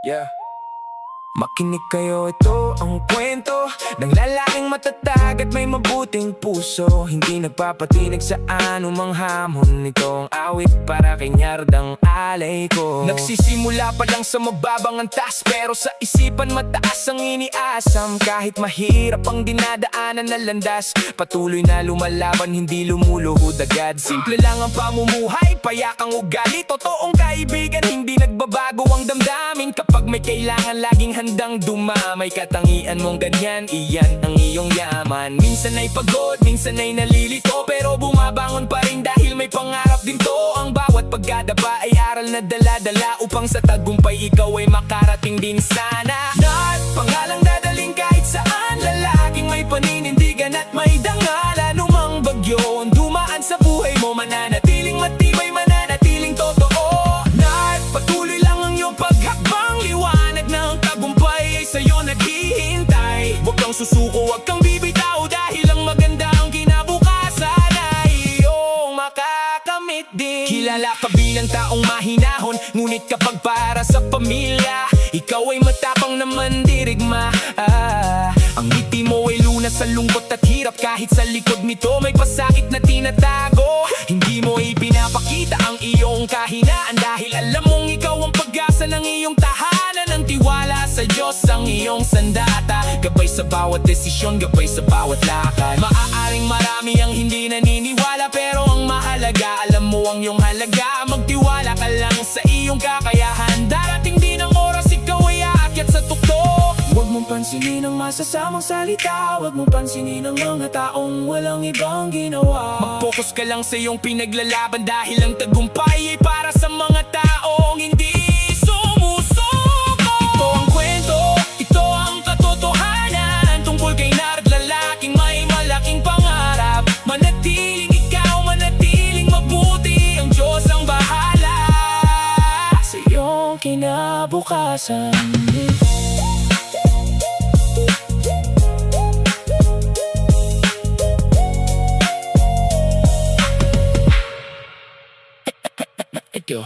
Yeah. Makinig kayo, ito ang kwento ng lalaking matatag at may mabuting puso. Hindi nagpapatinag sa anumang hamon. Ito ang awit para kay Nyardang alay ko. Nagsisimula pa lang sa mababang antas, pero sa isipan mataas ang iniasam. Kahit mahirap ang dinadaanan na landas, patuloy na lumalaban, hindi lumuluhod agad. Simple lang ang pamumuhay, payak ang ugali. Totoong kaibigan, hindi nagbabago ang damdamin. Kapag may kailangan, laging handang dumamay. Katangian mong ganyan, iyan ang iyong yaman. Minsan ay pagod, minsan ay nalilito, pero bumabangon pa rin dahil may pangarap din to. Ang bawat pagdadapa ay aral na dala-dala, upang sa tagumpay ikaw ay makarating din sana. At pangalang dadaling kahit saan, lalaking may paninindigan at may dangal. Anumang bagyo ang dumaan sa buhay mo, mananatiling matibay, mananatiling totoo. At patuloy lang ang iyong paghakbang, liwanag ng tagumpay ay sa'yo naghihintay. Huwag kang susuko, huwag kang bibitaw, dahil ang maganda ang kinabukasan ay iyong makakamit din. Kilala ka bilang taong mahinahon, ngunit kapag para sa pamilya, ikaw ay matapang naman dirigma. Ang ngiti mo ay lunas sa lungkot at hirap, kahit sa likod nito may pasakit na tinatago. Hindi mo ipinapakita ang iyong kahinaan, dahil alam mong ikaw ang pag-asa ng iyong tahanan. Ang tiwala sa Diyos ang iyong sandata, gabay sa bawat desisyon, gabay sa bawat lakad. Maaaring marami ang hindi naniniwala, pero ang mahalaga, alam mo ang iyong halaga. Magtiwala ka lang sa iyong kakayahan, darating din ang oras, ikaw ay aakyat sa tuktok. Huwag mong pansinin ang masasamang salita, huwag mong pansinin ang mga taong walang ibang ginawa. Mag-focus ka lang sa iyong pinaglalaban, dahil ang tagumpay ay para sa mga taong hindi sumusuko. Ito ang kwento, ito ang katotohanan, tungkol kay Nard, lalaking may malaking pangarap. Manatiling ikaw, manatiling mabuti, ang Diyos ang bahala sa iyong kinabukasan. Go.